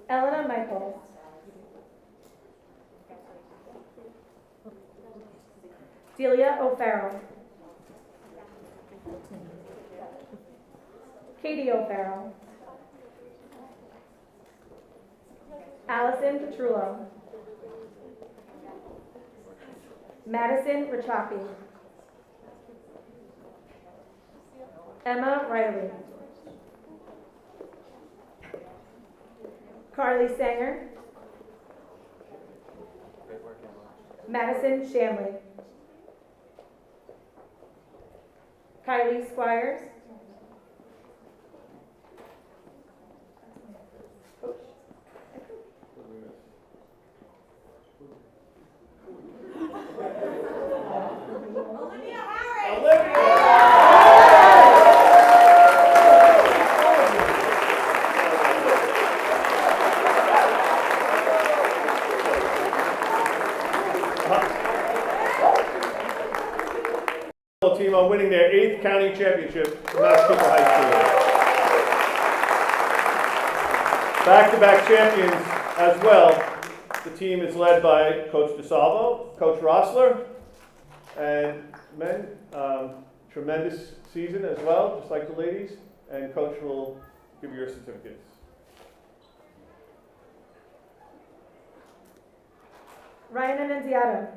Elena Michaels. Delia O'Farrell. Katie O'Farrell. Allison Petrullo. Madison Richapi. Emma Riley. Carly Sanger. Madison Shanley. Kylie Squires. Team on winning their 8th county championship from Massapequa High School. Back-to-back champions as well. The team is led by Coach DeSalvo, Coach Rossler, and men, tremendous season as well, just like the ladies, and Coach will give you your certificates. Ryan Annunziato.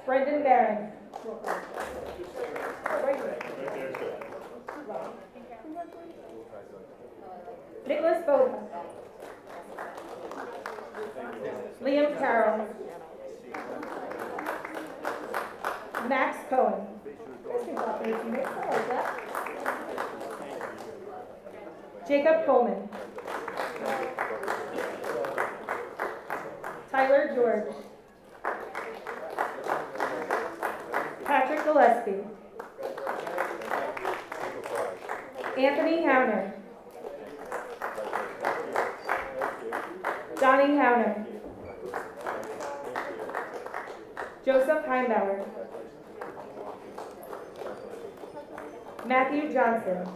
Brendan Barron. Nicholas Bowden. Liam Carroll. Max Cohen. Jacob Coleman. Tyler George. Patrick Gillespie. Anthony Howner. Donnie Howner. Joseph Heimbauer. Matthew Johnson.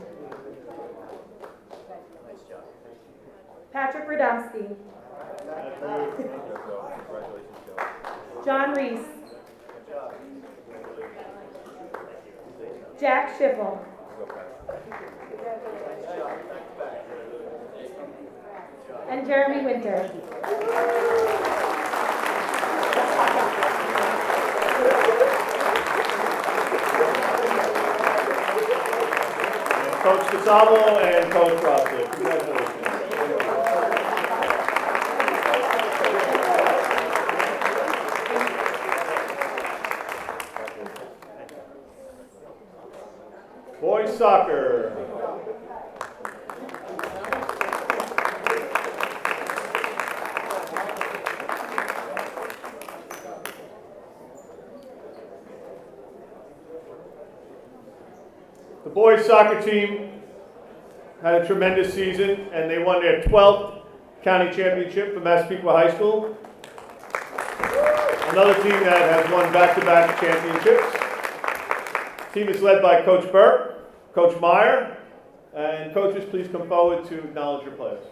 Patrick Radomski. John Reese. Jack Schiffel. And Jeremy Winter. Coach DeSalvo and Coach Rossler. Congratulations. Boys soccer. The boys soccer team had a tremendous season, and they won their 12th county championship for Massapequa High School. Another team that has won back-to-back championships. The team is led by Coach Burke, Coach Meyer, and coaches, please come forward to acknowledge your players.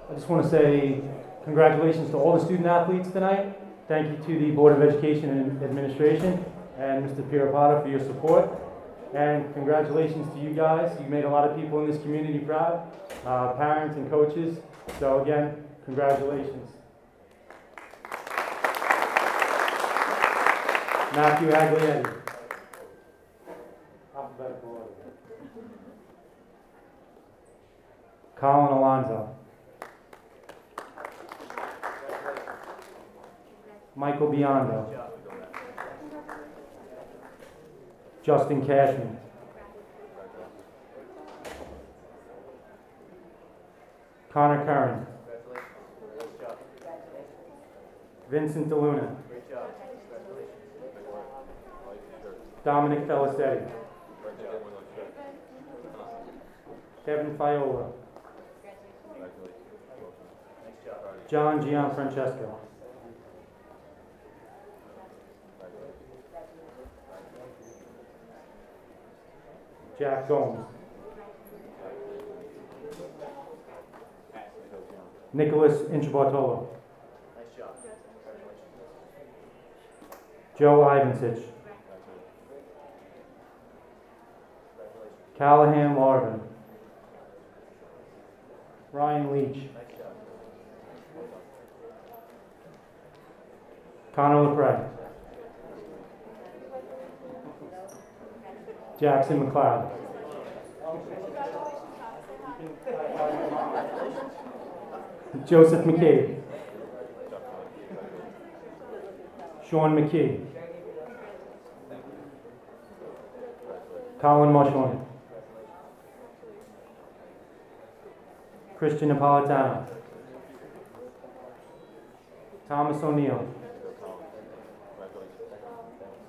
I just want to say congratulations to all the student athletes tonight. Thank you to the Board of Education and Administration and Mr. Pierapata for your support. And congratulations to you guys. You made a lot of people in this community proud, parents and coaches. So again, congratulations. Matthew Aglietti. Alphabetical order. Colin Alonzo. Michael Biondo. Justin Cashman. Connor Curran. Vincent DeLuna. Dominic Felicetti. Kevin Fiola. John Gianfrancesco. Jack Gomes. Nicholas Inchabartolo. Joe Ivansich. Callahan Larvin. Ryan Leach. Connor LePray. Jackson McLeod. Joseph McCabe. Sean McKee. Colin Mushorn. Christian Napolitano. Thomas O'Neill.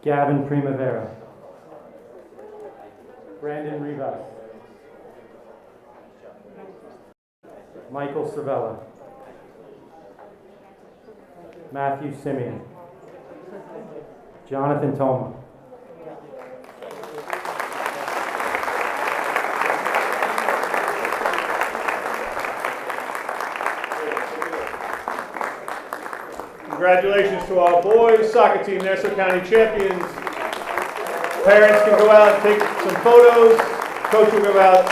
Gavin Primavera. Brandon Rivas. Michael Cervella. Matthew Simeon. Jonathan Toma. Congratulations to our boys soccer team, Nassau County champions. Parents can go out and take some photos. Coach will give out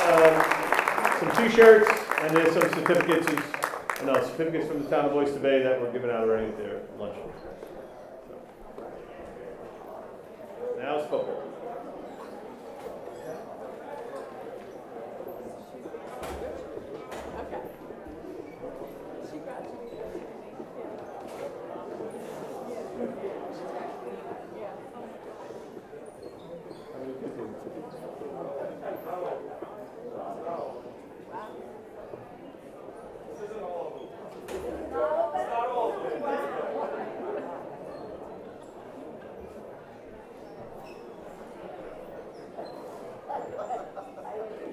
some T-shirts, and there's some certificates, certificates from the town of Oyster Bay that were given out already at their lunch. Now it's football.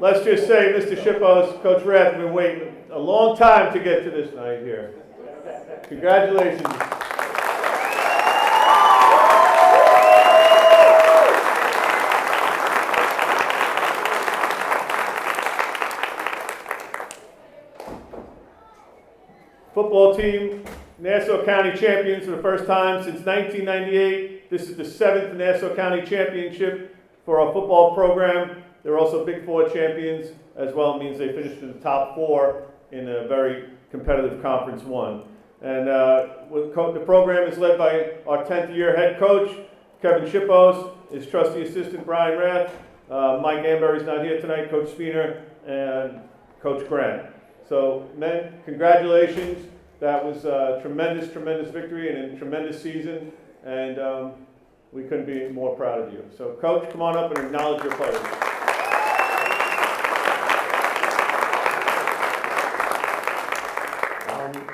Let's just say, Mr. Shippos, Coach Rath, have been waiting a long time to get to this night here. Congratulations. Football team, Nassau County champions for the first time since 1998. This is the 7th Nassau County championship for our football program. They're also Big Four champions as well. It means they finished in the top 4 in a very competitive Conference 1. And the program is led by our 10th year head coach, Kevin Shippos, his trusty assistant, Brian Rath. Mike Amberry's not here tonight, Coach Spiener, and Coach Grant. So, men, congratulations. That was a tremendous, tremendous victory and a tremendous season. And we couldn't be more proud of you. So, Coach, come on up and acknowledge your players.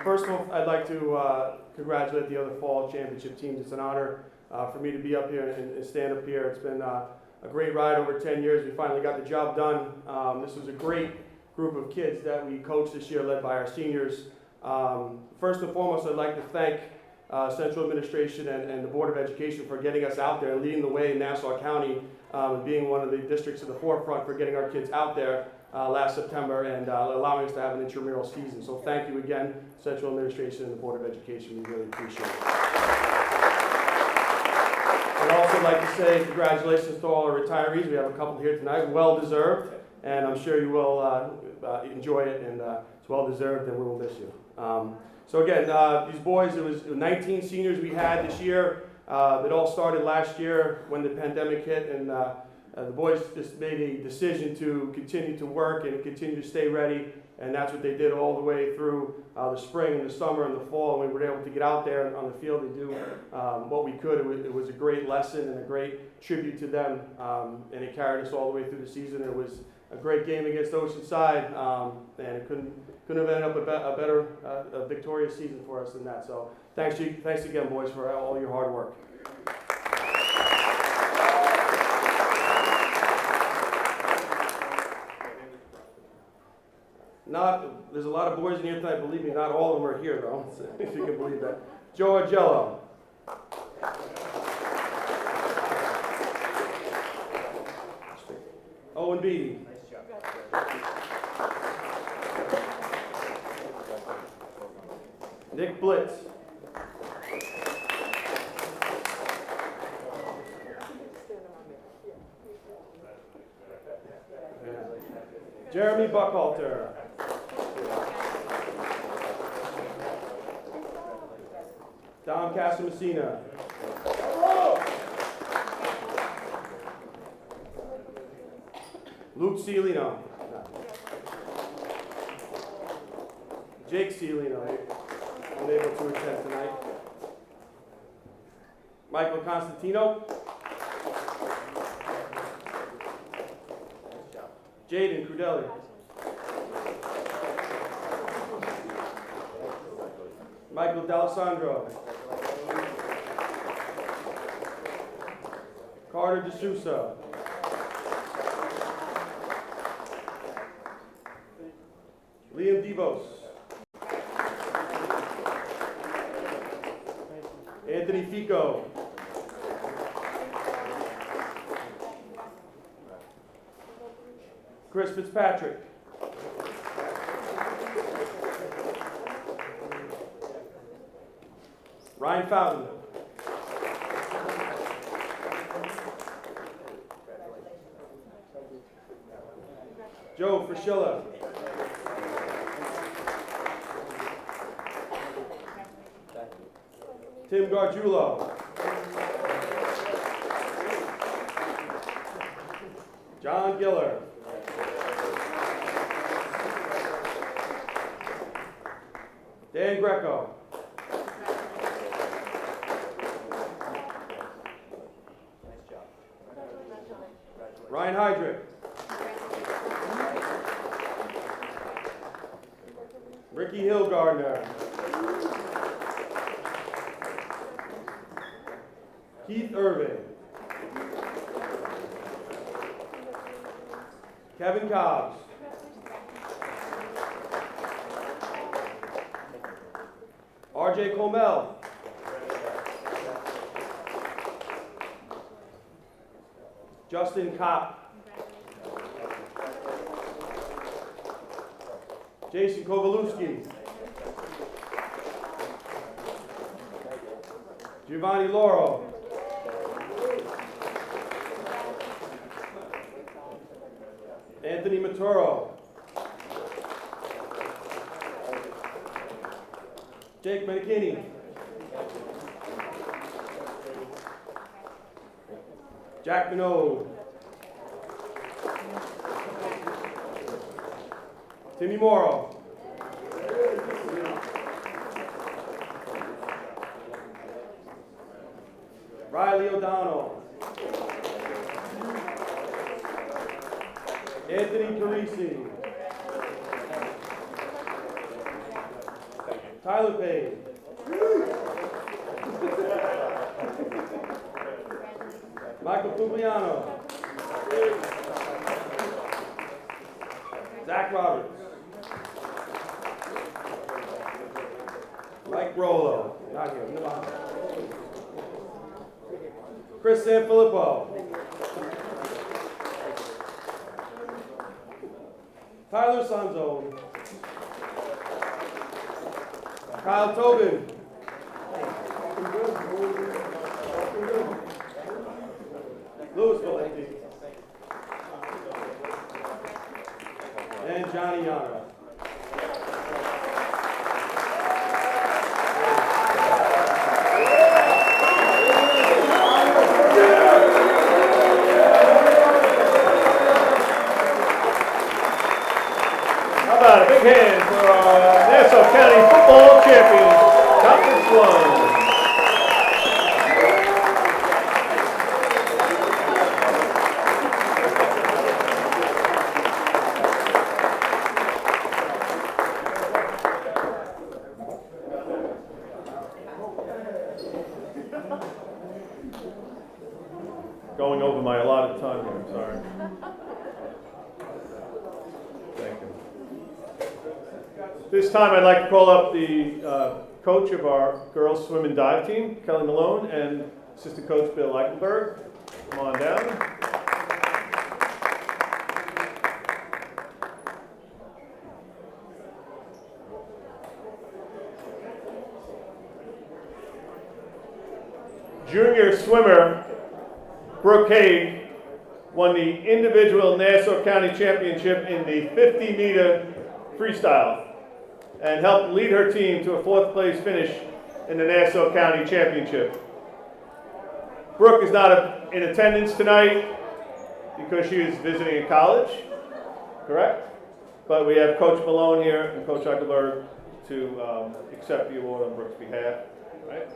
First of all, I'd like to congratulate the other fall championship teams. It's an honor for me to be up here and stand up here. It's been a great ride over 10 years. We finally got the job done. This was a great group of kids that we coached this year, led by our seniors. First and foremost, I'd like to thank Central Administration and the Board of Education for getting us out there and leading the way in Nassau County, and being one of the districts at the forefront for getting our kids out there last September and allowing us to have an intramural season. So thank you again, Central Administration and the Board of Education. We really appreciate it. I'd also like to say congratulations to all our retirees. We have a couple here tonight, well deserved, and I'm sure you will enjoy it, and it's well deserved, and we will miss you. So again, these boys, it was 19 seniors we had this year. It all started last year when the pandemic hit, and the boys just made a decision to continue to work and continue to stay ready, and that's what they did all the way through the spring and the summer and the fall. And we were able to get out there on the field and do what we could. It was a great lesson and a great tribute to them, and it carried us all the way through the season. It was a great game against Oceanside, and it couldn't have ended up a better victorious season for us than that. So thanks again, boys, for all your hard work. There's a lot of boys in here tonight. Believe me, not all of them are here, though, if you can believe that. Joe Argello. Owen Beatty. Nick Blitz. Jeremy Buckhalter. Dom Casamessina. Luke Cialino. Jake Cialino, unable to attend tonight. Michael Constantino. Jaden Crudelli. Michael D'Alessandro. Carter D'Souza. Liam Devos. Anthony Fico. Chris Fitzpatrick. Ryan Fountain. Joe Frischilla. Tim Gargiulo. John Giller. Dan Greco. Ryan Hydrick. Ricky Hillgardner. Keith Irving. Kevin Cobbs. RJ Comel. Justin Kopp. Jason Kovalewski. Giovanni Lauro. Anthony Maturo. Jake McKinney. Jack Minot. Timmy Morrow. Riley O'Donnell. Anthony Carisi. Tyler Payne. Michael Pugliano. Zach Roberts. Mike Rollo. Not here. Move on. Chris Sanfilippo. Tyler Sanzone. Kyle Tobin. Louis Valenti. And Johnny Yara. How about a big hand for our Nassau County football champions, Conference 1. Going over my allotted time here, I'm sorry. Thank you. This time I'd like to call up the coach of our girls swim and dive team, Kelly Malone, and assistant coach Bill Eichelberg. Come on down. Junior swimmer Brooke Haig won the individual Nassau County Championship in the 50-meter freestyle and helped lead her team to a 4th place finish in the Nassau County Championship. Brooke is not in attendance tonight because she is visiting a college, correct? But we have Coach Malone here and Coach Eichelberg to accept the award on Brooke's behalf. Right?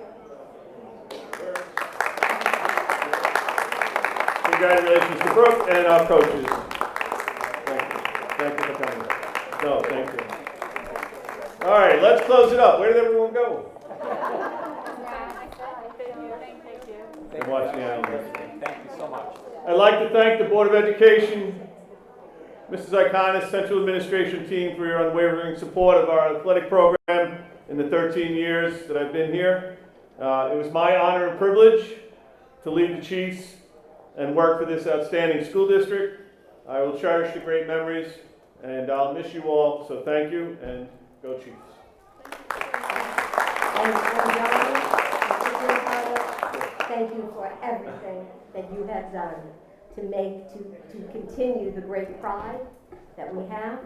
Congratulations to Brooke and our coaches. Thank you. Thank you for coming. No, thank you. All right, let's close it up. Where did everyone go? And watch the animals. Thank you so much. I'd like to thank the Board of Education, Mrs. Iconis, Central Administration team for your unwavering support of our athletic program in the 13 years that I've been here. It was my honor and privilege to lead the Chiefs and work for this outstanding school district. I will cherish the great memories, and I'll miss you all, so thank you, and go Chiefs. And John, thank you for everything that you have done to continue the great pride that we have,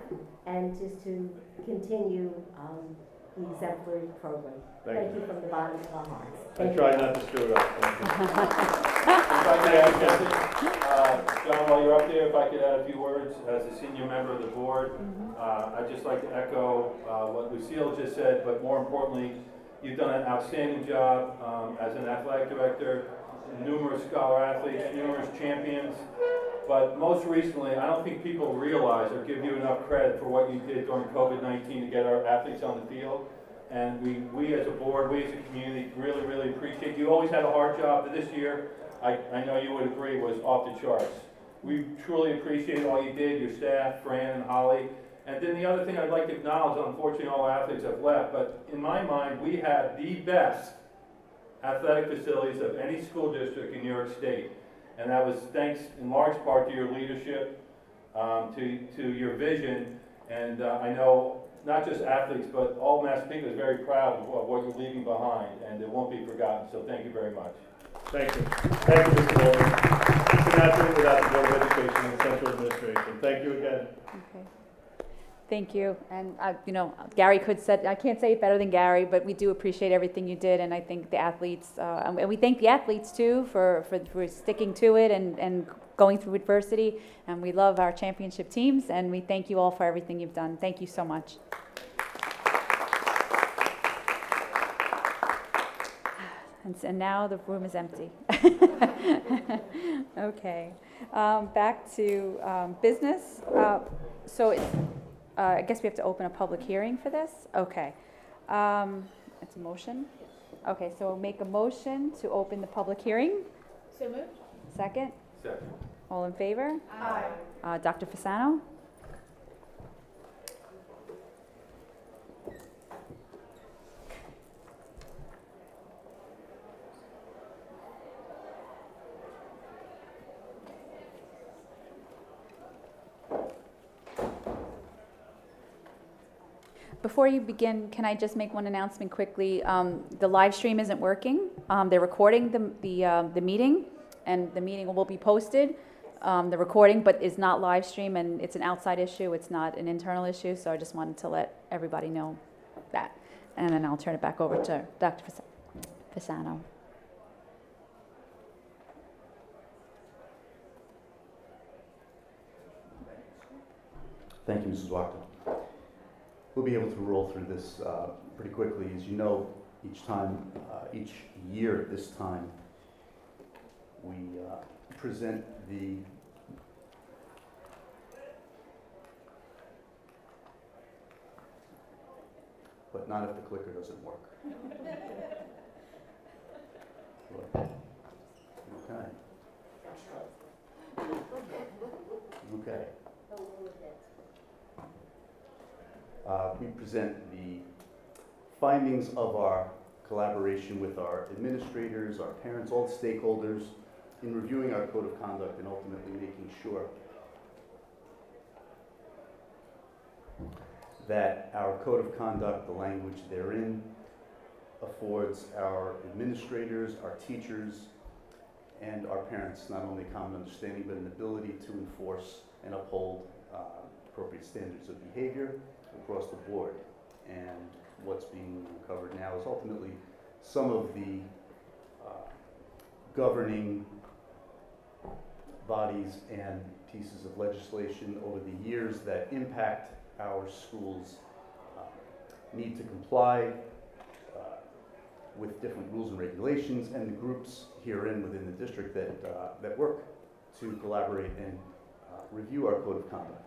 and just to continue the exemplary program. Thank you from the bottom of our hearts. I tried not to screw it up. Thank you. If I could add something, John, while you're up there, if I could add a few words as a senior member of the board, I'd just like to echo what Lucille just said, but more importantly, you've done an outstanding job as an athletic director, numerous scholar athletes, numerous champions, but most recently, I don't think people realize or give you enough credit for what you did during COVID-19 to get our athletes on the field. And we as a board, we as a community really, really appreciate you. Always had a hard job, but this year, I know you would agree, was off the charts. We truly appreciate all you did, your staff, Fran and Holly. And then the other thing I'd like to acknowledge, unfortunately all our athletes have left, but in my mind, we have the best athletic facilities of any school district in New York State. And that was thanks in large part to your leadership, to your vision, and I know not just athletes, but all Massapequa is very proud of what you're leaving behind, and it won't be forgotten, so thank you very much. Thank you. Thank you, Mr. Bowles. We could not do it without the Board of Education and Central Administration. Thank you again. Okay. Thank you. And, Gary I can't say it better than Gary, but we do appreciate everything you did. And I think the athletes, and we thank the athletes too for sticking to it and going through adversity. And we love our championship teams, and we thank you all for everything you've done. Thank you so much. And now the room is empty. Okay. Back to business. So it's, I guess we have to open a public hearing for this? Okay. It's a motion? Okay, so we'll make a motion to open the public hearing. So moved. Second? Second. All in favor? Aye. Dr. Fasano? Before you begin, can I just make one announcement quickly? The live stream isn't working. They're recording the meeting, and the meeting will be posted, the recording, but is not live stream, and it's an outside issue. It's not an internal issue, so I just wanted to let everybody know that. And then I'll turn it back over to Dr. Fasano. Thank you, Mrs. Wachter. We'll be able to roll through this pretty quickly. As you know, each year at this time, we present the but not if the clicker doesn't work. Okay. Okay. We present the findings of our collaboration with our administrators, our parents, all the stakeholders in reviewing our code of conduct and ultimately making sure that our code of conduct, the language therein, affords our administrators, our teachers, and our parents not only common understanding but an ability to enforce and uphold appropriate standards of behavior across the board. And what's being covered now is ultimately some of the governing bodies and pieces of legislation over the years that impact our schools, need to comply with different rules and regulations, and the groups herein within the district that work to collaborate and review our code of conduct.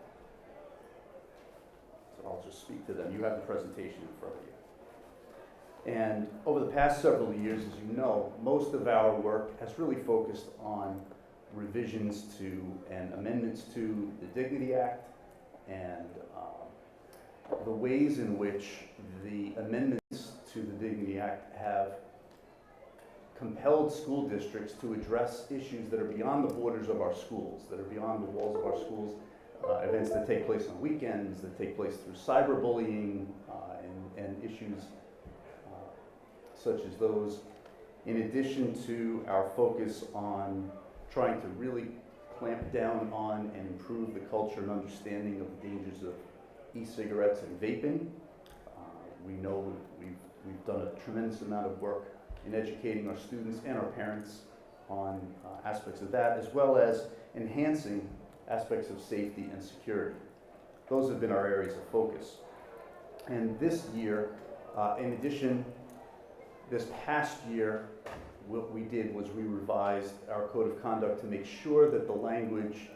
So I'll just speak to them. You have the presentation in front of you. And over the past several years, as you know, most of our work has really focused on revisions to and amendments to the Dignity Act and the ways in which the amendments to the Dignity Act have compelled school districts to address issues that are beyond the borders of our schools, that are beyond the walls of our schools, events that take place on weekends, that take place through cyberbullying and issues such as those, in addition to our focus on trying to really clamp down on and improve the culture and understanding of the dangers of e-cigarettes and vaping. We know we've done a tremendous amount of work in educating our students and our parents on aspects of that, as well as enhancing aspects of safety and security. Those have been our areas of focus. And this year, in addition, this past year, what we did was we revised our code of conduct to make sure that the language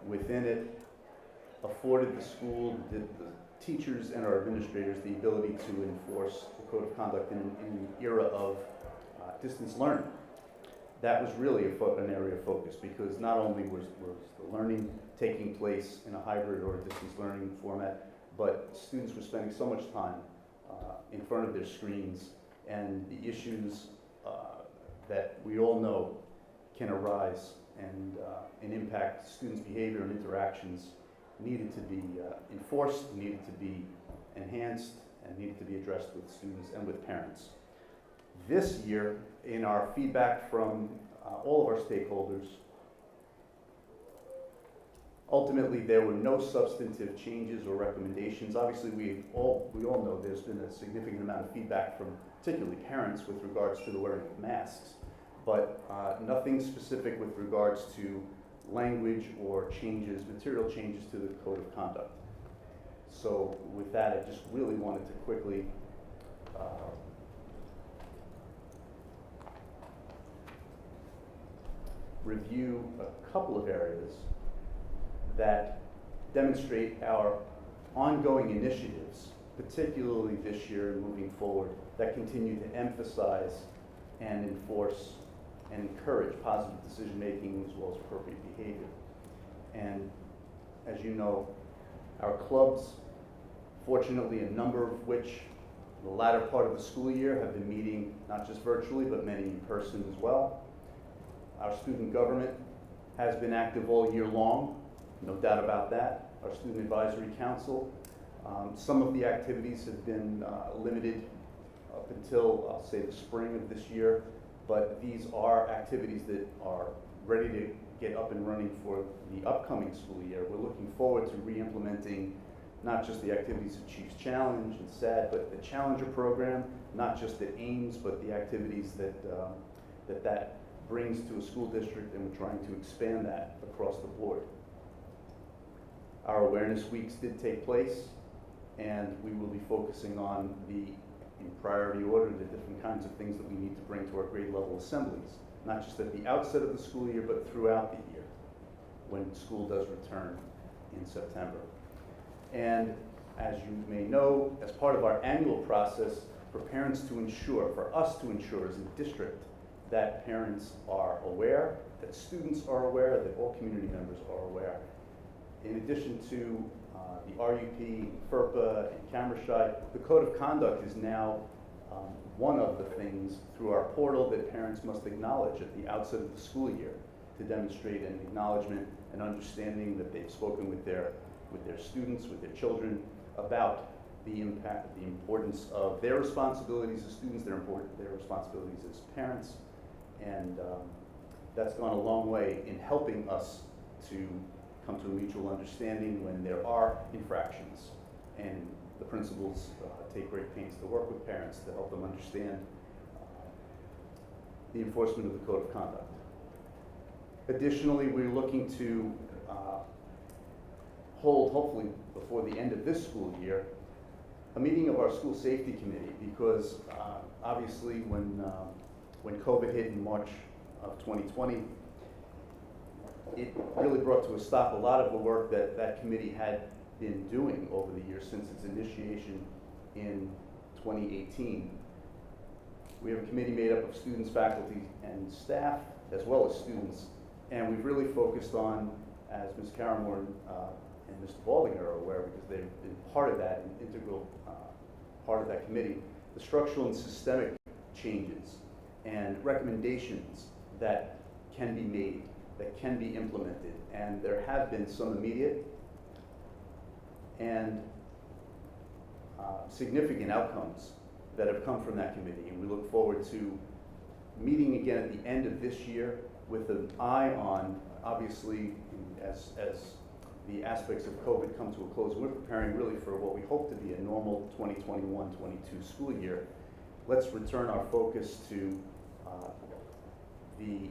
within it afforded the school, the teachers, and our administrators the ability to enforce the code of conduct in an era of distance learning. That was really an area of focus, because not only was the learning taking place in a hybrid or a distance learning format, but students were spending so much time in front of their screens, and the issues that we all know can arise and impact students' behavior and interactions needed to be enforced, needed to be enhanced, and needed to be addressed with students and with parents. This year, in our feedback from all of our stakeholders, ultimately there were no substantive changes or recommendations. Obviously, we all know there's been a significant amount of feedback from particularly parents with regards to the wearing of masks, but nothing specific with regards to language or changes, material changes to the code of conduct. So with that, I just really wanted to quickly review a couple of areas that demonstrate our ongoing initiatives particularly this year and moving forward, that continue to emphasize and enforce and encourage positive decision-making as well as appropriate behavior. And as you know, our clubs, fortunately a number of which the latter part of the school year have been meeting not just virtually but many in person as well. Our student government has been active all year long, no doubt about that. Our student advisory council, some of the activities have been limited up until, I'll say, the spring of this year, but these are activities that are ready to get up and running for the upcoming school year. We're looking forward to re-implementing not just the activities of Chiefs Challenge and SAD, but the Challenger program, not just at Ames, but the activities that that brings to a school district, and we're trying to expand that across the board. Our awareness weeks did take place, and we will be focusing on in priority order, the different kinds of things that we need to bring to our grade level assemblies, not just at the outset of the school year, but throughout the year when school does return in September. And as you may know, as part of our annual process, for parents to ensure, for us to ensure as a district, that parents are aware, that students are aware, that all community members are aware. In addition to the RUP, FERPA, and Camera Shy, the Code of Conduct is now one of the things through our portal that parents must acknowledge at the outset of the school year to demonstrate an acknowledgement and understanding that they've spoken with their students, with their children, about the impact, the importance of their responsibilities as students, their responsibilities as parents, and that's gone a long way in helping us to come to a mutual understanding when there are infractions, and the principals take great pains to work with parents to help them understand the enforcement of the Code of Conduct. Additionally, we're looking to hold, hopefully before the end of this school year, a meeting of our school safety committee, because obviously when COVID hit in March of 2020, it really brought to a stop a lot of the work that that committee had been doing over the years since its initiation in 2018. We have a committee made up of students, faculty, and staff, as well as students, and we've really focused on, as Ms. Caramore and Mr. Baldinger are aware, because they've been part of that, an integral part of that committee, the structural and systemic changes and recommendations that can be made, that can be implemented, and there have been some immediate and significant outcomes that have come from that committee, and we look forward to meeting again at the end of this year with an eye on, obviously, as the aspects of COVID come to a close, and we're preparing really for what we hope to be a normal 2021-22 school year. Let's return our focus to the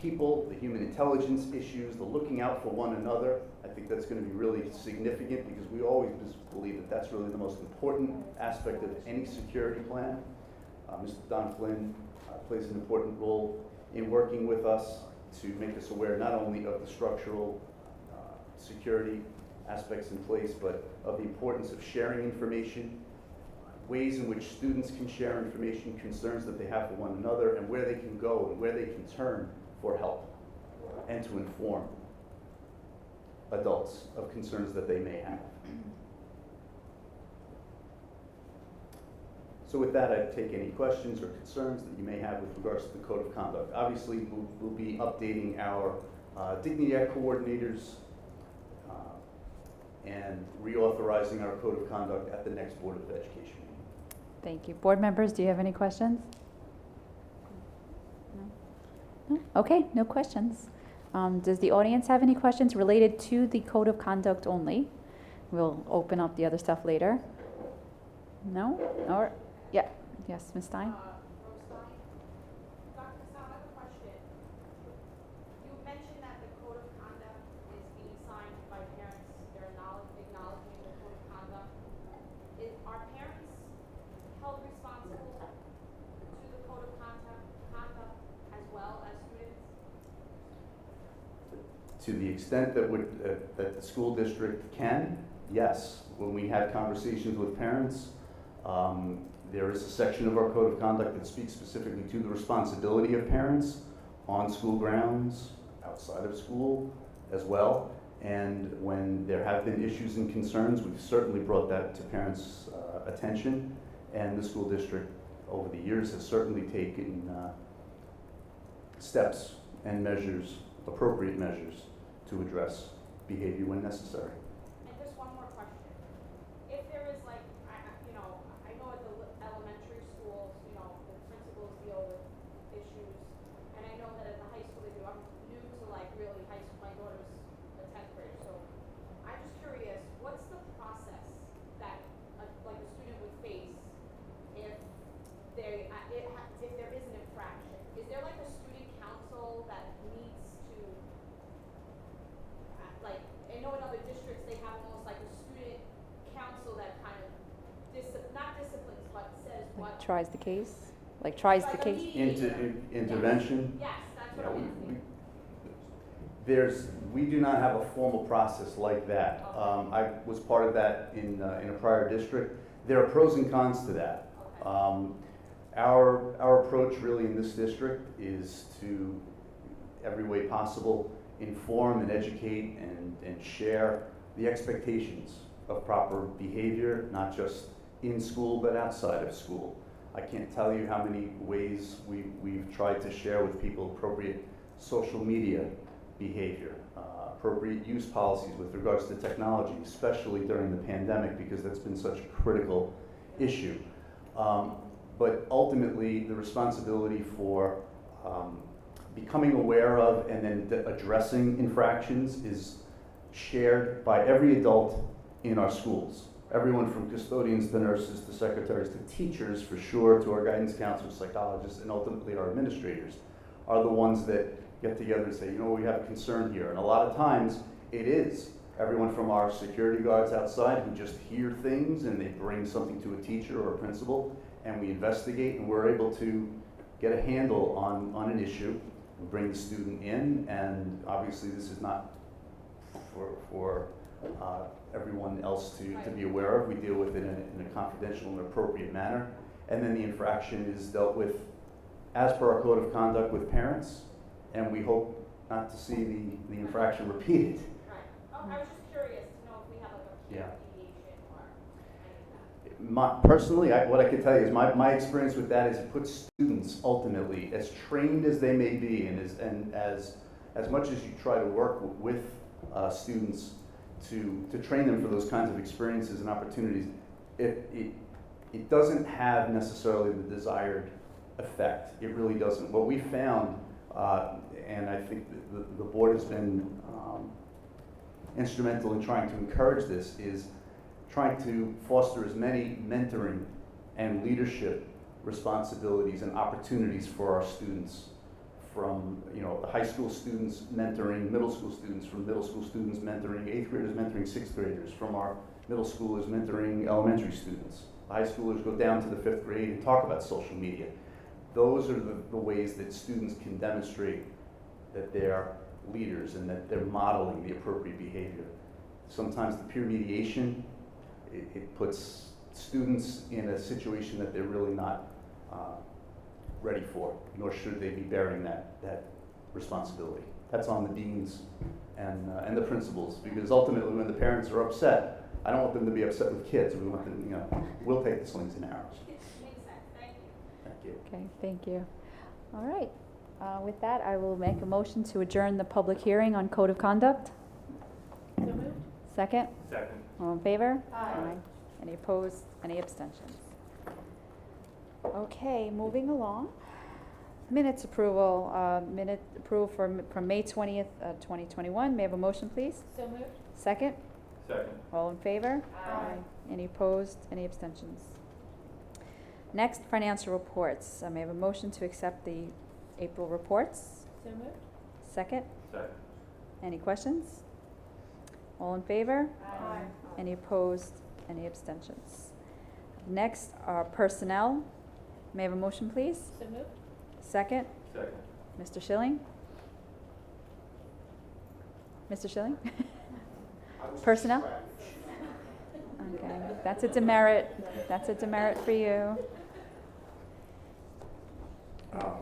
people, the human intelligence issues, the looking out for one another. I think that's going to be really significant, because we always believe that that's really the most important aspect of any security plan. Mr. Don Flynn plays an important role in working with us to make us aware not only of the structural security aspects in place, but of the importance of sharing information, ways in which students can share information, concerns that they have for one another, and where they can go and where they can turn for help, and to inform adults of concerns that they may have. So with that, I'd take any questions or concerns that you may have with regards to the Code of Conduct. Obviously, we'll be updating our Dignity Act coordinators and reauthorizing our Code of Conduct at the next Board of Education meeting. Thank you. Board members, do you have any questions? No? Okay, no questions. Does the audience have any questions related to the Code of Conduct only? We'll open up the other stuff later. No? Or, yeah. Yes, Ms. Stein? To the extent that that the school district can, yes, when we have conversations with parents, there is a section of our code of conduct that speaks specifically to the responsibility of parents on school grounds, outside of school as well. And when there have been issues and concerns, we've certainly brought that to parents' attention. And the school district, over the years, has certainly taken steps and measures, appropriate measures, to address behavior when necessary. And just one more question. If there is like, I know at the elementary schools, the principals deal with issues, and I know that at the high school they do. I'm new to like really high school. My daughter's a 10th grade, so I'm just curious, what's the process that like a student would face if if there is an infraction? Is there like a student council that needs to like, I know in other districts they have almost like a student council that kind of not disciplines but says what Tries the case? Like tries the like a case? mediator. Intervention. Yes, that's what Yeah, I'm asking. we do not have a formal process like that. Okay. I was part of that in a prior district. There are pros and cons to that. Okay. Our approach really in this district is to, every way possible, inform and educate and share the expectations of proper behavior, not just in school but outside of school. I can't tell you how many ways we've tried to share with people appropriate social media behavior, appropriate use policies with regards to technology, especially during the pandemic because that's been such a critical issue. But ultimately, the responsibility for becoming aware of and then addressing infractions is shared by every adult in our schools. Everyone from custodians to nurses to secretaries to teachers, for sure, to our guidance counselors, psychologists, and ultimately our administrators are the ones that get together and say, we have a concern here. And a lot of times it is everyone from our security guards outside who just hear things and they bring something to a teacher or a principal, and we investigate and we're able to get a handle on an issue. We bring the student in, and obviously this is not for everyone else to be aware of. We deal with it in a confidential and appropriate manner. And then the infraction is dealt with as per our code of conduct with parents, and we hope not to see the infraction repeated. Right. Oh, I was just curious to know if we have like a peer Yeah. mediation or any of that. Personally, what I can tell you is my experience with that is it puts students ultimately, as trained as they may be, and as much as you try to work with students to train them for those kinds of experiences and opportunities, it doesn't have necessarily the desired effect. It really doesn't. What we found, and I think the board has been instrumental in trying to encourage this, is trying to foster as many mentoring and leadership responsibilities and opportunities for our students, from the high school students mentoring middle school students, from middle school students mentoring 8th graders, mentoring 6th graders, from our middle schoolers mentoring elementary students. High schoolers go down to the 5th grade and talk about social media. Those are the ways that students can demonstrate that they're leaders and that they're modeling the appropriate behavior. Sometimes the peer mediation, it puts students in a situation that they're really not ready for, nor should they be bearing that responsibility. That's on the deans and the principals, because ultimately when the parents are upset, I don't want them to be upset with kids. We want them, we'll take the slings and arrows. Makes sense. Thank you. Thank you. Okay, thank you. All right. With that, I will make a motion to adjourn the public hearing on code of conduct. So moved. Second? Second. All in favor? Aye. Any opposed? Any abstentions? Okay, moving along. Minutes approval. Minute approval from May 20th, 2021. May I have a motion, please? So moved. Second? Second. All in favor? Aye. Any opposed? Any abstentions? Next, financial reports. May I have a motion to accept the April reports? So moved. Second? Second. Any questions? All in favor? Aye. Any opposed? Any abstentions? Next are personnel. May I have a motion, please? So moved. Second? Second. Mr. Schilling? Mr. Schilling? Personnel? That's a demerit. That's a demerit for you.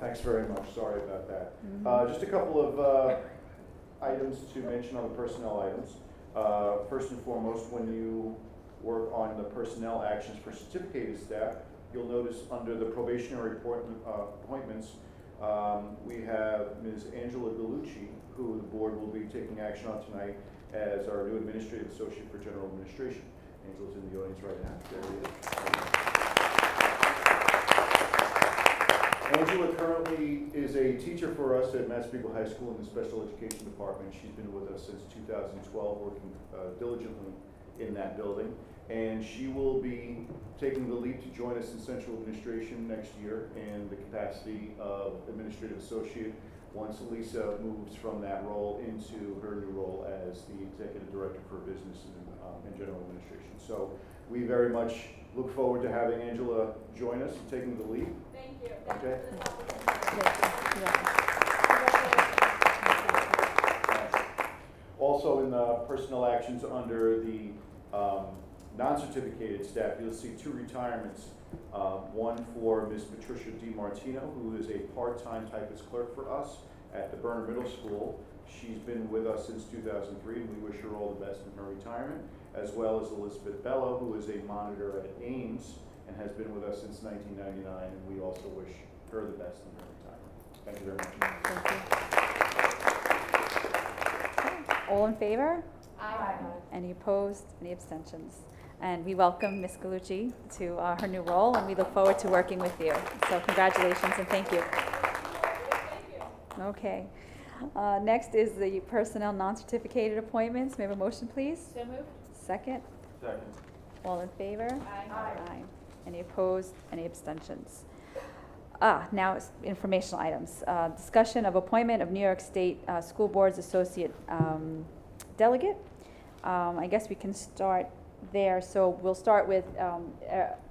Thanks very much. Sorry about that. Mhm. Just a couple of items to mention on the personnel items. First and foremost, when you work on the personnel actions for certificated staff, you'll notice under the probationary appointments, we have Ms. Angela Gallucci, who the board will be taking action on tonight as our new administrative associate for general administration. Angela's in the audience right now. There he is. Angela currently is a teacher for us at Massapequa High School in the special education department. She's been with us since 2012, working diligently in that building. And she will be taking the leap to join us in central administration next year in the capacity of administrative associate once Lisa moves from that role into her new role as the executive director for business and general administration. So we very much look forward to having Angela join us and taking the lead. Thank you. Okay. Also in the personnel actions under the non-certificated staff, you'll see two retirements. One for Ms. Patricia DiMartino, who is a part-time typist clerk for us at the Burner Middle School. She's been with us since 2003, and we wish her all the best in her retirement, as well as Elizabeth Bello, who is a monitor at Ames and has been with us since 1999, and we also wish her the best in her retirement. Thank you very much. Thank you. All in favor? Aye. Any opposed? Any abstentions? And we welcome Ms. Gallucci to her new role, and we look forward to working with you. So congratulations and thank you. Okay. Next is the personnel non-certificated appointments. May I have a motion, please? So moved. Second? Second. All in favor? Aye. Any opposed? Any abstentions? Now it's informational items. Discussion of appointment of New York State School Board's Associate Delegate. I guess we can start there. So we'll start with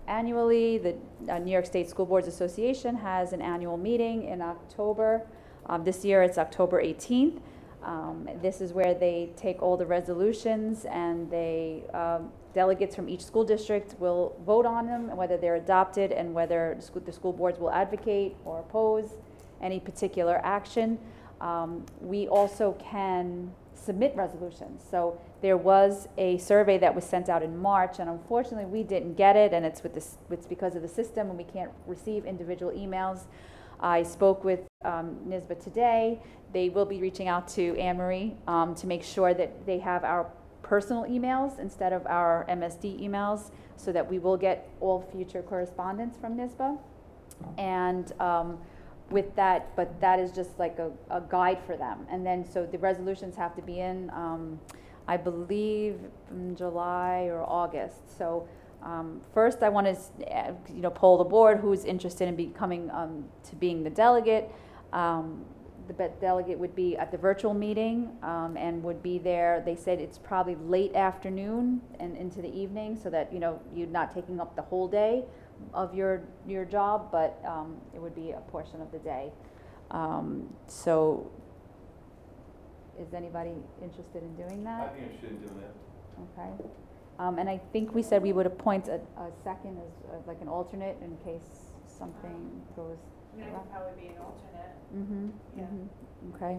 annually, the New York State School Boards Association has an annual meeting in October. This year it's October 18th. This is where they take all the resolutions and they delegates from each school district will vote on them and whether they're adopted and whether the school boards will advocate or oppose any particular action. We also can submit resolutions. So there was a survey that was sent out in March, and unfortunately we didn't get it, and it's because of the system and we can't receive individual emails. I spoke with NYSBA today. They will be reaching out to Anne Marie to make sure that they have our personal emails instead of our MSD emails, so that we will get all future correspondence from NYSBA. And with that, but that is just like a guide for them. And then so the resolutions have to be in, I believe, in July or August. So first I want to poll the board who's interested in becoming to being the delegate. The delegate would be at the virtual meeting and would be there. They said it's probably late afternoon and into the evening, so that you're not taking up the whole day of your job, but it would be a portion of the day. So is anybody interested in doing I that? think I'm interested in doing that. Okay. And I think we said we would appoint a second as like an alternate in case something goes. I mean, I could probably be an alternate. Mm-hmm. Yeah. Mm-hmm. Okay.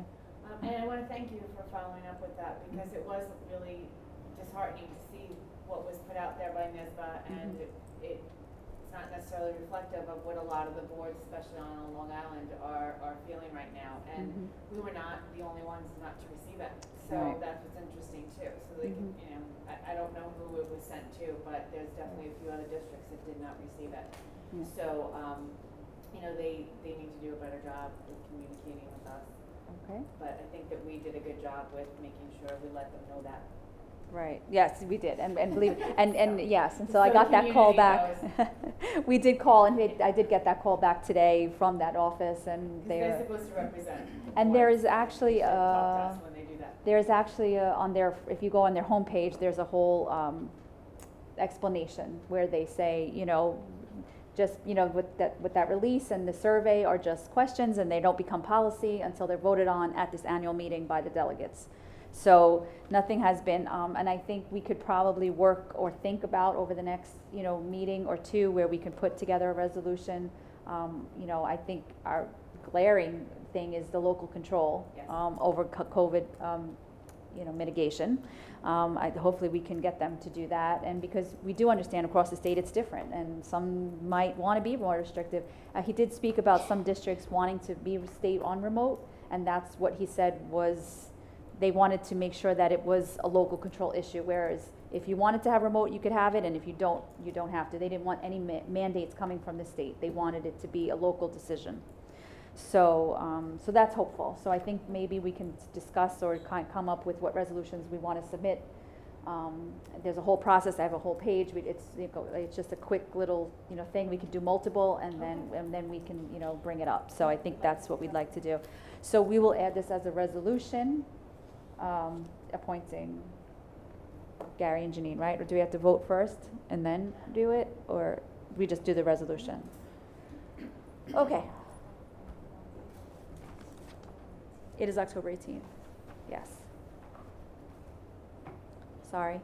And I want to thank you for following up with that, because it was really disheartening to see what was put out there by NYSBA, and it's not necessarily reflective of what a lot of the boards, especially on Long Island, are feeling right now. And we were not the only ones not to receive it. So Right. that's what's interesting too. So they can, I don't know who it was sent to, but there's definitely a few other districts that did not receive it. Yeah. So, they need to do a better job with communicating with us. Okay. But I think that we did a good job with making sure we let them know that. Right. Yes, we did, and believe and yes, and so So I got the that call community back. We did call, and I did get that call back today from that office, and Because they they're are. supposed to represent. And there is actually They should talk to us when they do that. there's actually on their, if you go on their homepage, there's a whole explanation where they say, just with that release and the survey are just questions, and they don't become policy until they're voted on at this annual meeting by the delegates. So nothing has been, and I think we could probably work or think about over the next, meeting or two where we can put together a resolution. I think our glaring thing is the local control Yes. over COVID, mitigation. Hopefully we can get them to do that, and because we do understand across the state it's different, and some might want to be more restrictive. He did speak about some districts wanting to stay on remote, and that's what he said was they wanted to make sure that it was a local control issue, whereas if you wanted to have remote, you could have it, and if you don't, you don't have to. They didn't want any mandates coming from the state. They wanted it to be a local decision. So, so that's hopeful. So I think maybe we can discuss or come up with what resolutions we want to submit. There's a whole process. I have a whole page. It's just a quick little thing. We can do multiple, and then we can bring it up. So I think that's what we'd like to do. So we will add this as a resolution, appointing Gary and Janine, right? Or do we have to vote first and then do it, or we just do the resolution? Okay. It is October 18th, yes. Sorry.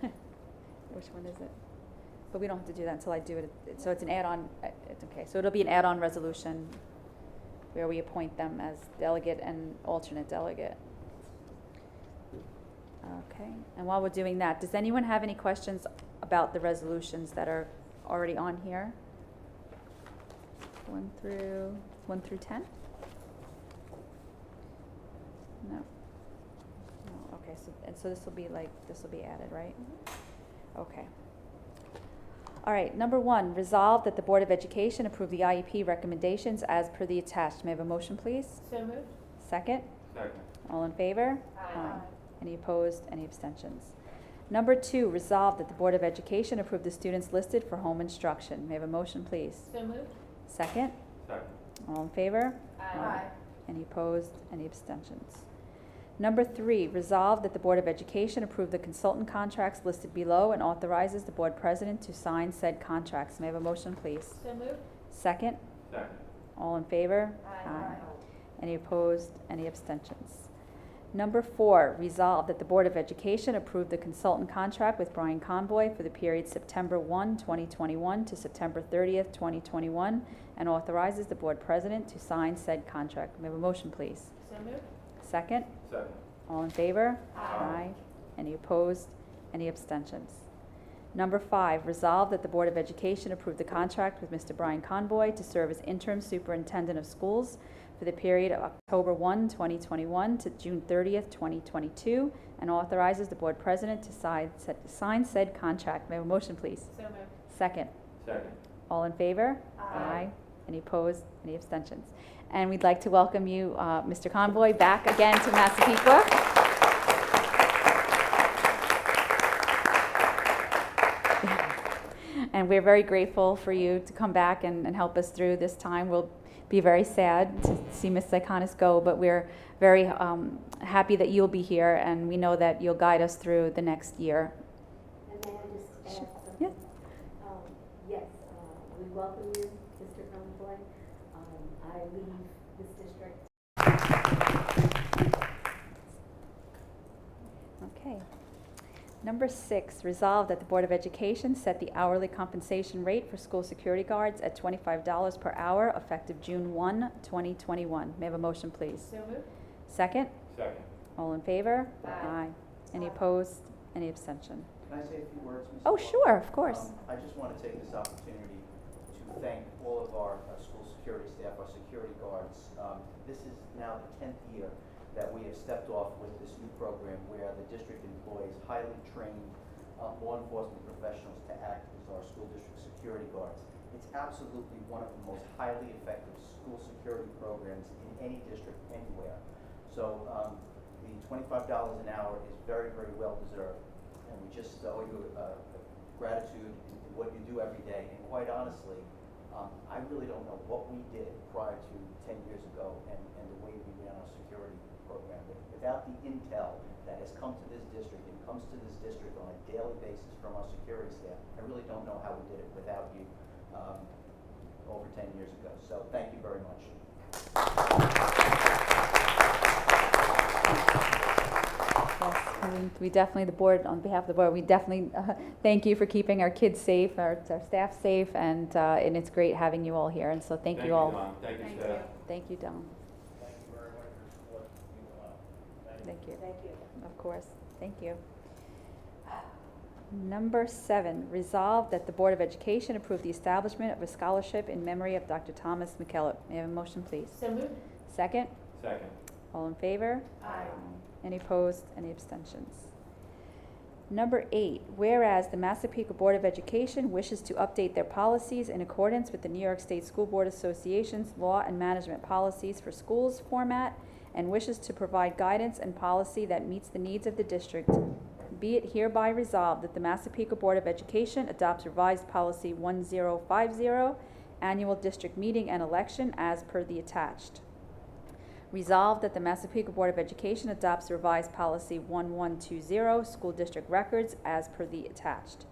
Which one is it? But we don't have to do that until I do it. So it's an add-on, it's okay. So it'll be an add-on resolution where we appoint them as delegate and alternate delegate. Okay, and while we're doing that, does anyone have any questions about the resolutions that are already on here? 1 through 10? No. No, okay, so this will be added, right? Mm-hmm. Okay. All right, number 1, resolve that the Board of Education approve the IEP recommendations as per the attached. May I have a motion, please? So moved. Second? Second. All in favor? Aye. Any opposed? Any abstentions? Number 2, resolve that the Board of Education approve the students listed for home instruction. May I have a motion, please? So moved. Second? Second. All in favor? Aye. Any opposed? Any abstentions? Number 3, resolve that the Board of Education approve the consultant contracts listed below and authorizes the Board President to sign said contracts. May I have a motion, please? So moved. Second? Second. All in favor? Aye. Any opposed? Any abstentions? Number 4, resolve that the Board of Education approve the consultant contract with Brian Conboy for the period September 1, 2021 to September 30th, 2021, and authorizes the Board President to sign said contract. May I have a motion, please? So moved. Second? Second. All in favor? Aye. Any opposed? Any abstentions? Number 5, resolve that the Board of Education approve the contract with Mr. Brian Conboy to serve as interim superintendent of schools for the period of October 1, 2021 to June 30th, 2022, and authorizes the Board President to sign said contract. May I have a motion, please? So moved. Second. Second. All in favor? Aye. Any opposed? Any abstentions? And we'd like to welcome you, Mr. Conboy, back again to Massapequa. And we're very grateful for you to come back and help us through this time. We'll be very sad to see Ms. Psychonis go, but we're very happy that you'll be here, and we know that you'll guide us through the next year. And may I just add something? Yeah. Yes, we welcome you, Mr. Conboy. I leave this district. Okay. Number 6, resolve that the Board of Education set the hourly compensation rate for school security guards at $25 per hour effective June 1, 2021. May I have a motion, please? So moved. Second? Second. All in favor? Aye. Any opposed? Any abstention? Can I say a few words, Ms. Oh, Hall? sure, of course. I just want to take this opportunity to thank all of our school security staff, our security guards. This is now the 10th year that we have stepped off with this new program where the district employs highly trained law enforcement professionals to act as our school district security guards. It's absolutely one of the most highly effective school security programs in any district anywhere. So the $25 an hour is very, very well deserved. And we just owe you gratitude in what you do every day. And quite honestly, I really don't know what we did prior to 10 years ago and the way we ran our security program. Without the intel that has come to this district and comes to this district on a daily basis from our security staff, I really don't know how we did it without you over 10 years ago. So thank you very much. We definitely, the board, on behalf of the board, we definitely thank you for keeping our kids safe, our staff safe, and it's great having you all here, and so thank you all. Don. Thank you, Thank staff. you. Thank you, Don. Thank you very much for your support. Thank you. Thank you. Of course, thank you. Number 7, resolved that the Board of Education approve the establishment of a scholarship in memory of Dr. Thomas McKillop. May I have a motion, please? So moved. Second? Second. All in favor? Aye. Any opposed? Any abstentions? Number 8, whereas the Massapequa Board of Education wishes to update their policies in accordance with the New York State School Board Association's Law and Management Policies for Schools format and wishes to provide guidance and policy that meets the needs of the district, be it hereby resolved that the Massapequa Board of Education adopts revised policy 1050, annual district meeting and election as per the attached. Resolved that the Massapequa Board of Education adopts revised policy 1120, school district records as per the attached.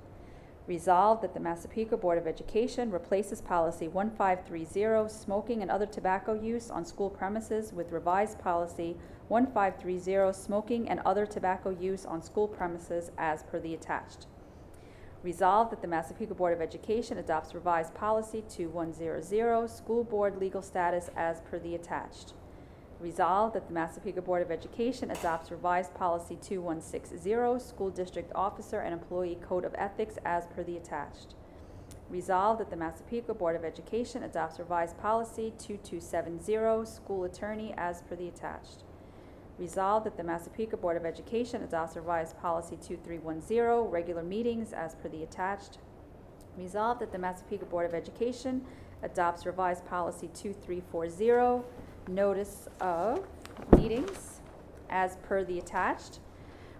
Resolved that the Massapequa Board of Education replaces policy 1530, smoking and other tobacco use on school premises, with revised policy 1530, smoking and other tobacco use on school premises as per the attached. Resolved that the Massapequa Board of Education adopts revised policy 2100, school board legal status as per the attached. Resolved that the Massapequa Board of Education adopts revised policy 2160, school district officer and employee code of ethics as per the attached. Resolved that the Massapequa Board of Education adopts revised policy 2270, school attorney as per the attached. Resolved that the Massapequa Board of Education adopts revised policy 2310, regular meetings as per the attached. Resolved that the Massapequa Board of Education adopts revised policy 2340, notice of meetings as per the attached.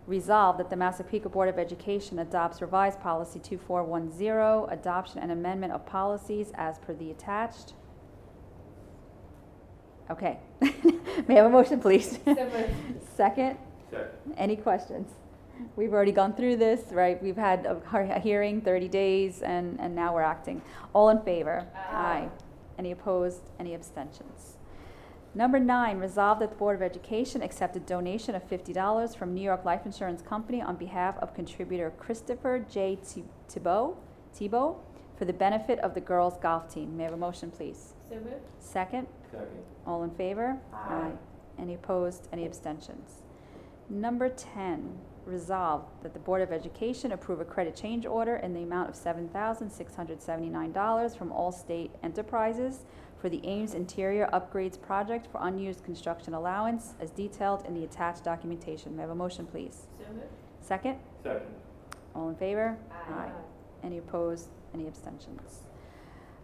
Resolved that the Massapequa Board of Education adopts revised policy 2410, adoption and amendment of policies as per the attached. Okay. May I have a motion, please? So moved. Second? Second. Any questions? We've already gone through this, right? We've had a hearing, 30 days, and now we're acting. All in favor? Aye. Any opposed? Any abstentions? Number 9, resolved that the Board of Education accept a donation of $50 from New York Life Insurance Company on behalf of contributor Christopher J. Thibault for the benefit of the girls' golf team. May I have a motion, please? So moved. Second? Second. All in favor? Aye. Any opposed? Any abstentions? Number 10, resolved that the Board of Education approve a credit change order in the amount of $7,679 from Allstate Enterprises for the Ames Interior Upgrades Project for unused construction allowance as detailed in the attached documentation. May I have a motion, please? So moved. Second? Second. All in favor? Aye. Any opposed? Any abstentions?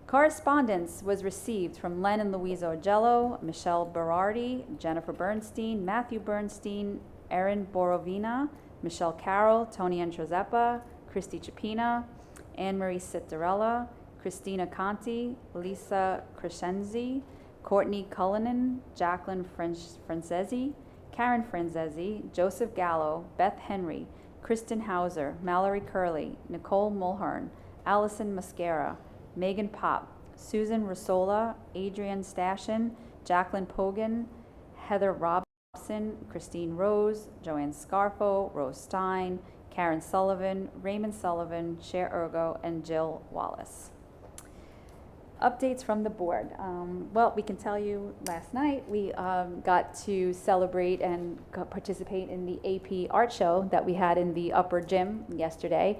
Correspondence was received from Len and Louisa Ogello, Michelle Berardi, Jennifer Bernstein, Matthew Bernstein, Erin Borovina, Michelle Carroll, Tony Antrozeppa, Christy Chapina, Anne Marie Citarella, Christina Conti, Lisa Crescenzi, Courtney Cullinan, Jacqueline Francesi, Karen Franzesi, Joseph Gallo, Beth Henry, Kristen Hauser, Mallory Curley, Nicole Mulhern, Allison Mascara, Megan Pop, Susan Rosola, Adrienne Stashin, Jacqueline Pogan, Heather Robson, Christine Rose, Joanne Scarfo, Rose Stein, Karen Sullivan, Raymond Sullivan, Cher Ergo, and Jill Wallace. Updates from the board. Well, we can tell you last night we got to celebrate and participate in the AP art show that we had in the upper gym yesterday.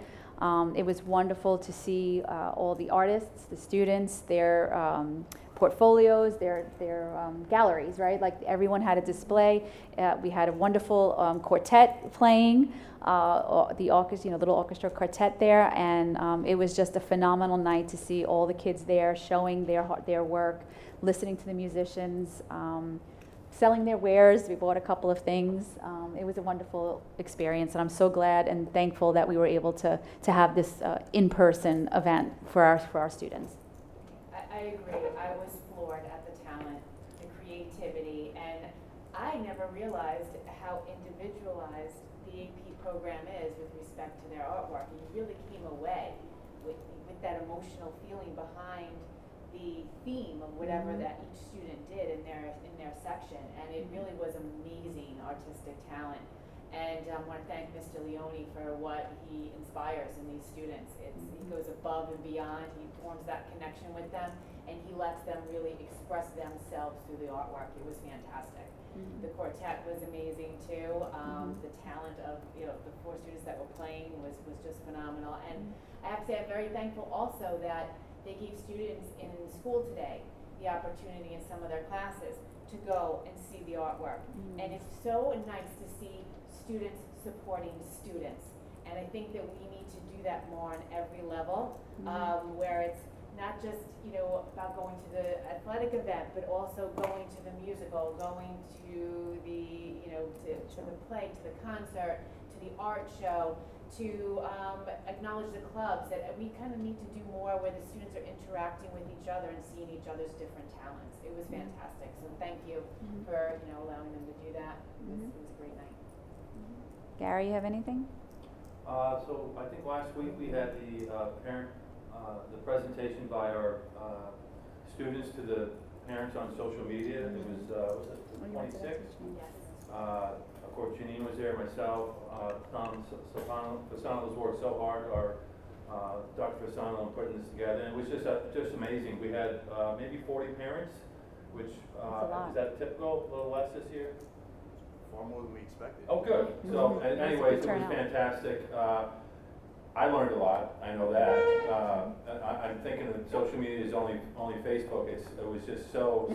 It was wonderful to see all the artists, the students, their portfolios, their galleries, right? Like everyone had a display. We had a wonderful quartet playing, the orchestra, little orchestra quartet there, and it was just a phenomenal night to see all the kids there showing their work, listening to the musicians, selling their wares. We bought a couple of things. It was a wonderful experience, and I'm so glad and thankful that we were able to have this in-person event for our students. I agree. I was floored at the talent, the creativity, and I never realized how individualized the AP program is with respect to their artwork. And you really came away with that emotional feeling behind the theme of whatever that each student did in their section, and it really was amazing artistic talent. And want to thank Mr. Leone for what he inspires in these students. He goes above and beyond, he forms that connection with them, and he lets them really express themselves through the artwork. It was fantastic. The quartet was amazing too. The talent of the 4 students that were playing was just phenomenal. And I have to say I'm very thankful also that they gave students in school today the opportunity in some of their classes to go and see the artwork. And it's so nice to see students supporting students. And I think that we need to do that more on every level, where it's not just, about going to the athletic event, but also going to the musical, going to the, to the play, to the concert, to the art show, to acknowledge the clubs, that we kind of need to do more where the students are interacting with each other and seeing each other's different talents. It was fantastic. So thank you for, allowing them to do that. It was a great night. Gary, you have anything? So I think last week we had the the presentation by our students to the parents on social media. It was it the 26th? Yes. Of course, Janine was there, myself, Fasano has worked so hard, Dr. Fasano, in putting this together, and it was just amazing. We had maybe 40 parents, which is that typical, a little less this year? Far more than we expected. Oh, good. So, anyways, it was turnout. fantastic. I learned a lot. I know that. I'm thinking that social media is only Facebook. It was just so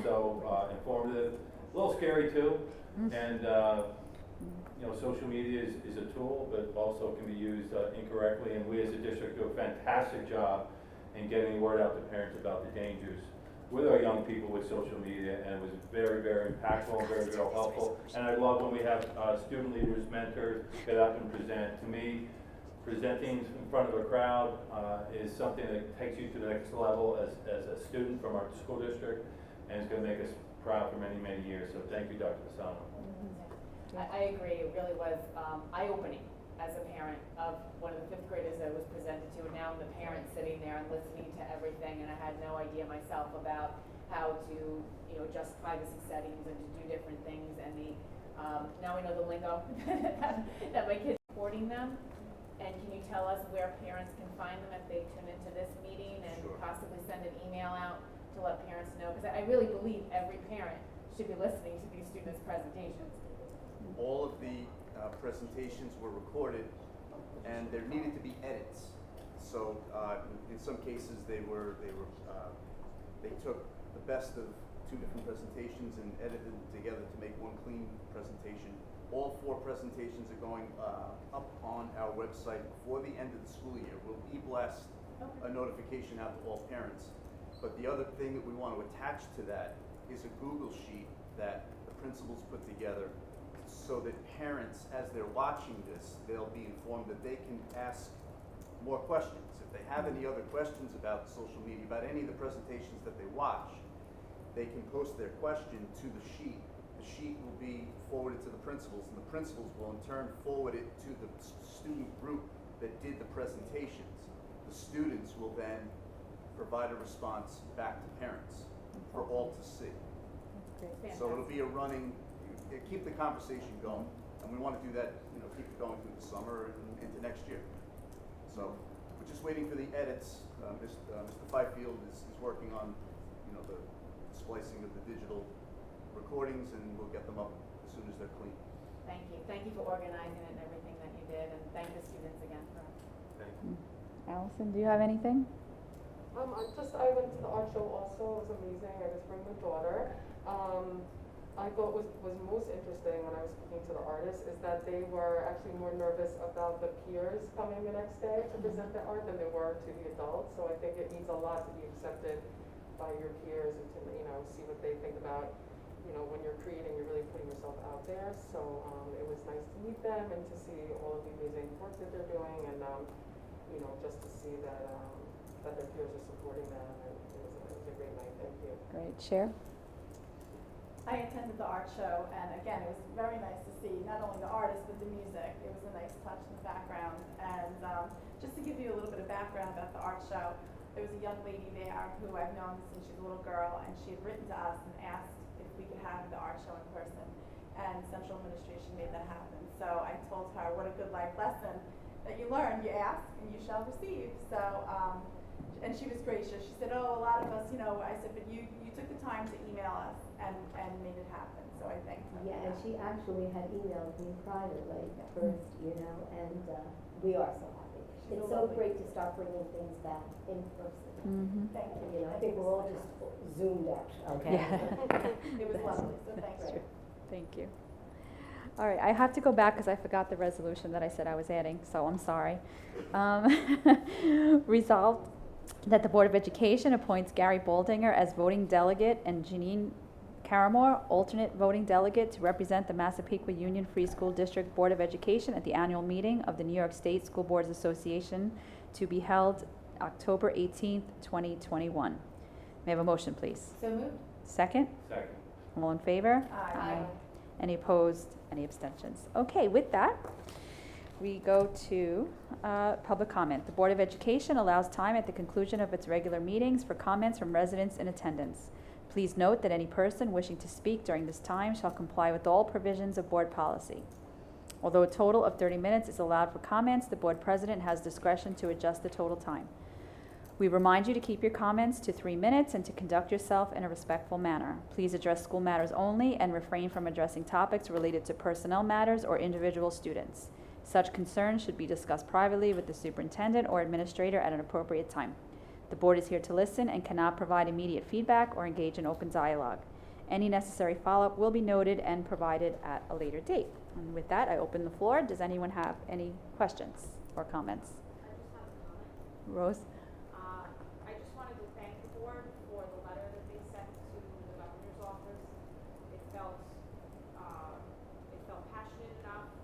informative. A little scary too, and social media is a tool, but also can be used incorrectly. And we as a district do a fantastic job in getting the word out to parents about the dangers with our young people with social media, and it was very, very impactful and very, very helpful. And I love when we have student leaders, mentors get up and present. To me, presenting in front of a crowd is something that takes you to the next level as a student from our school district, and it's going to make us proud for many, many years. So thank you, Dr. Fasano. I agree. It really was eye-opening as a parent of one of the 5th graders that was presented to, and now I'm the parent sitting there and listening to everything, and I had no idea myself about how to adjust privacy settings and to do different things, and now I know the lingo that my kids are reporting them. And can you tell us where parents can find them if they tune into this meeting, and possibly send an email out to let parents know? Because I really believe every parent should be listening to these students' presentations. All of the presentations were recorded, and there needed to be edits. So in some cases they took the best of 2 different presentations and edited them together to make one clean presentation. All 4 presentations are going up on our website before the end of the school year. We'll e-blast a notification out to all parents. But the other thing that we want to attach to that is a Google sheet that the principals put together, so that parents, as they're watching this, they'll be informed that they can ask more questions. If they have any other questions about social media, about any of the presentations that they watch, they can post their question to the sheet. The sheet will be forwarded to the principals, and the principals will in turn forward it to the student group that did the presentations. The students will then provide a response back to parents for all to see. So it'll be a running, keep the conversation going, and we want to do that, keep it going through the summer and into next year. So we're just waiting for the edits. Mr. Fifield is working on, the splicing of the digital recordings, and we'll get them up as soon as they're clean. Thank you. Thank you for organizing it and everything that you did, and thank the students again for. Thank you. Allison, do you have anything? I went to the art show also. It was amazing. I just bring my daughter. I thought was most interesting when I was speaking to the artists is that they were actually more nervous about the peers coming the next day to present their art than they were to the adults. So I think it means a lot to be accepted by your peers and to see what they think about. When you're creating, you're really putting yourself out there. So it was nice to meet them and to see all of the amazing work that they're doing, and just to see that their peers are supporting them. And it was a great night. Thank you. Great. Cher? I attended the art show, and again, it was very nice to see not only the artists, but the music. It was a nice touch in the background. And just to give you a little bit of background about the art show, there was a young lady there who I've known since she's a little girl, and she had written to us and asked if we could have the art show in person. And Central Administration made that happen. So I told her what good life lesson that you learn, you ask and you shall receive. So, and she was gracious. She said, oh, a lot of us, I said, but you took the time to email us and made it happen. So I thanked her. Yeah, and she actually had emailed me privately first, and we are so happy. It's so great to start bringing things back in person. Thank you. I think we're all just zoomed out, okay? Yeah. It was lovely, so thank you. Thank you. All right, I have to go back because I forgot the resolution that I said I was adding, so I'm sorry. Resolved that the Board of Education appoints Gary Baldinger as voting delegate and Janine Caramore, alternate voting delegate, to represent the Massapequa Union Free School District Board of Education at the annual meeting of the New York State School Boards Association to be held October 18th, 2021. May I have a motion, please? So moved. Second? Second. All in favor? Aye. Any opposed? Any abstentions? Okay, with that, we go to public comment. The Board of Education allows time at the conclusion of its regular meetings for comments from residents in attendance. Please note that any person wishing to speak during this time shall comply with all provisions of board policy. Although a total of 30 minutes is allowed for comments, the board president has discretion to adjust the total time. We remind you to keep your comments to 3 minutes and to conduct yourself in a respectful manner. Please address school matters only and refrain from addressing topics related to personnel matters or individual students. Such concerns should be discussed privately with the superintendent or administrator at an appropriate time. The board is here to listen and cannot provide immediate feedback or engage in open dialogue. Any necessary follow-up will be noted and provided at a later date. And with that, I open the floor. Does anyone have any questions or comments? I just have a comment. Rose? I just wanted to thank the board for the letter that they sent to the governor's office. It felt passionate enough,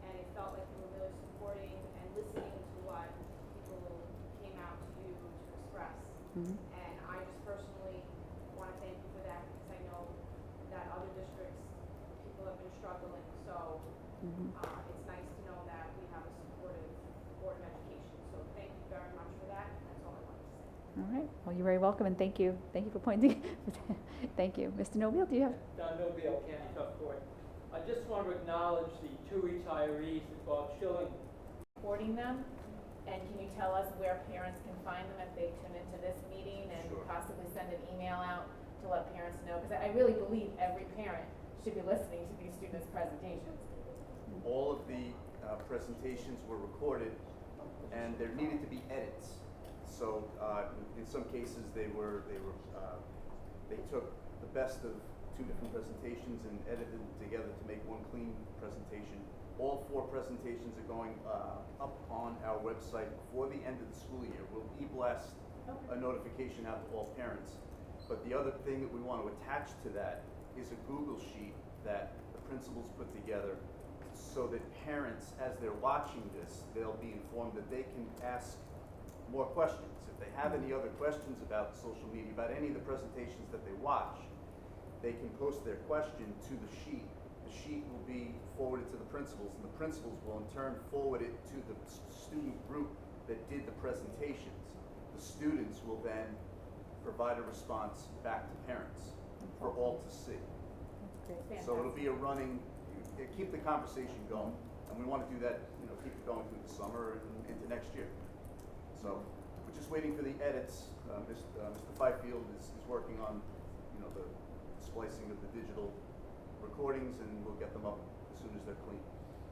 and it felt like you were really supporting and listening to what people came out to you to express. And I just personally want to thank you for that, because I know that other districts, people have been struggling. So it's nice to know that we have a supportive Board of Education. So thank you very much for that. That's all I wanted to say. All right. Well, you're very welcome, and thank you. Thank you for pointing. Thank you. Mr. Nobile, do you have? Don Nobile, Candy Tough Court. I just want to acknowledge the 2 retirees that Bob Schilling. Supporting them, and can you tell us where parents can find them if they tune into this meeting, and possibly send an email out to let parents know? Because I really believe every parent should be listening to these students' presentations. All of the presentations were recorded, and there needed to be edits. So in some cases, they took the best of 2 different presentations and edited them together to make one clean presentation. All 4 presentations are going up on our website before the end of the school year. We'll e-blast a notification out to all parents. But the other thing that we want to attach to that is a Google sheet that the principals put together, so that parents, as they're watching this, they'll be informed that they can ask more questions. If they have any other questions about social media, about any of the presentations that they watch, they can post their question to the sheet. The sheet will be forwarded to the principals, and the principals will in turn forward it to the student group that did the presentations. The students will then provide a response back to parents for all to see. Great. So it'll be a running, keep the conversation going, and we want to do that, keep it going through the summer and into next year. So we're just waiting for the edits. Mr. Fifield is working on, the splicing of the digital recordings, and we'll get them up as soon as they're clean.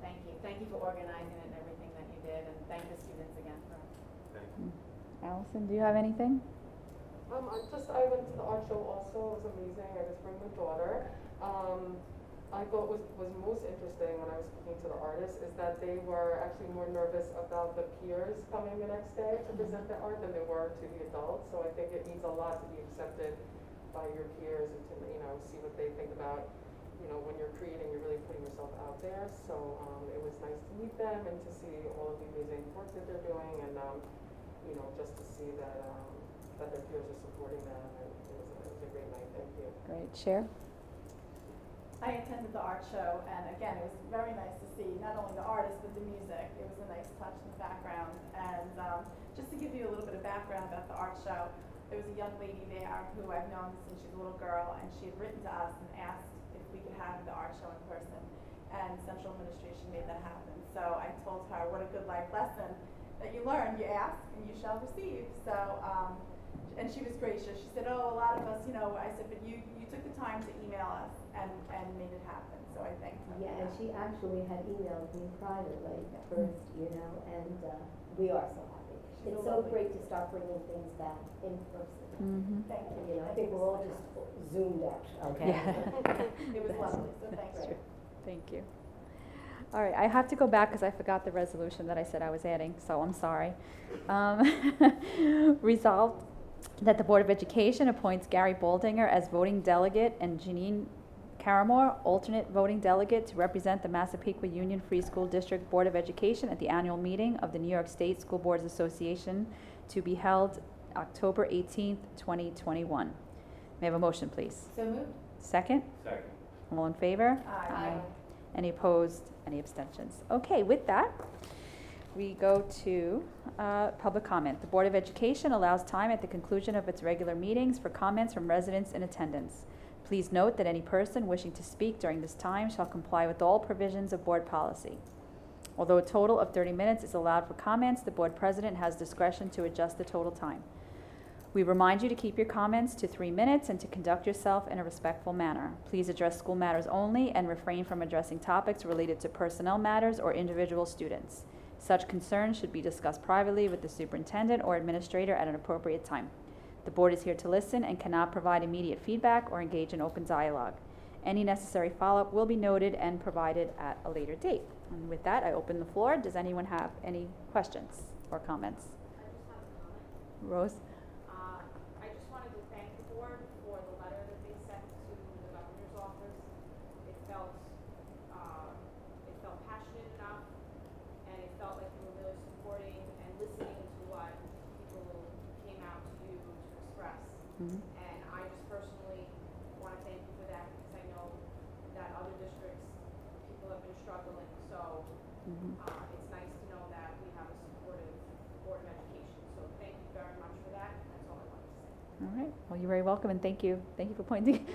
Thank you. Thank you for organizing it and everything that you did, and thank the students again for it. Thank you. Allison, do you have anything? I went to the art show also. It was amazing. I just bring my daughter. I thought was most interesting when I was speaking to the artists is that they were actually more nervous about the peers coming the next day to present their art than they were to the adults. So I think it means a lot to be accepted by your peers and to see what they think about. When you're creating, you're really putting yourself out there. So it was nice to meet them and to see all of the amazing work that they're doing, and just to see that that their peers are supporting them. And it was a great night. Thank you. Great. Cher? I attended the art show, and again, it was very nice to see not only the artists, but the music. It was a nice touch in the background. And just to give you a little bit of background about the art show, there was a young lady there who I've known since she was a little girl, and she had written to us and asked if we could have the art show in person. and central administration made that happen. So I told her, what a good life lesson that you learn, you ask and you shall receive. So, and she was gracious. She said, oh, a lot of us, you know, I said, but you took the time to email us and made it happen. So I thanked her. Yeah, and she actually had emailed me privately first, you know, and we are so happy. It's so great to start bringing things back in person. Mm-hmm. Thank you. You know, I think we're all just zoomed out, okay? It was lovely, so thank you. Thank you. All right, I have to go back because I forgot the resolution that I said I was adding, so I'm sorry. Resolved that the Board of Education appoints Gary Baldinger as voting delegate and Janine Caramore, alternate voting delegate, to represent the Massapequa Union Free School District Board of Education at the annual meeting of the New York State School Boards Association to be held October 18th, 2021. May I have a motion, please? So moved? Second? Second. All in favor? Aye. Any opposed? Any abstentions? Okay, with that, we go to public comment. The Board of Education allows time at the conclusion of its regular meetings for comments from residents in attendance. Please note that any person wishing to speak during this time shall comply with all provisions of board policy. Although a total of 30 minutes is allowed for comments, the board president has discretion to adjust the total time. We remind you to keep your comments to 3 minutes and to conduct yourself in a respectful manner. Please address school matters only and refrain from addressing topics related to personnel matters or individual students. Such concerns should be discussed privately with the superintendent or administrator at an appropriate time. The board is here to listen and cannot provide immediate feedback or engage in open dialogue. Any necessary follow-up will be noted and provided at a later date. And with that, I open the floor. Does anyone have any questions or comments? I just have a comment. Rose? I just wanted to thank the board for the letter that they sent to the governor's office. It felt passionate enough, and it felt like you were really supporting and listening to what people came out to you to express. Mm-hmm. And I just personally want to thank you for that, because I know that other districts, people have been struggling. So it's nice to know that we have a supportive Board of Education. So thank you very much for that. That's all I wanted to say. All right. Well, you're very welcome, and thank you. Thank you for pointing.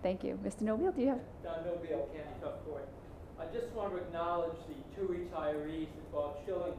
Thank you. Mr. Nobile, do you have? Don Nobile, Candy Tough Court. I just want to acknowledge the 2 retirees that Bob Schilling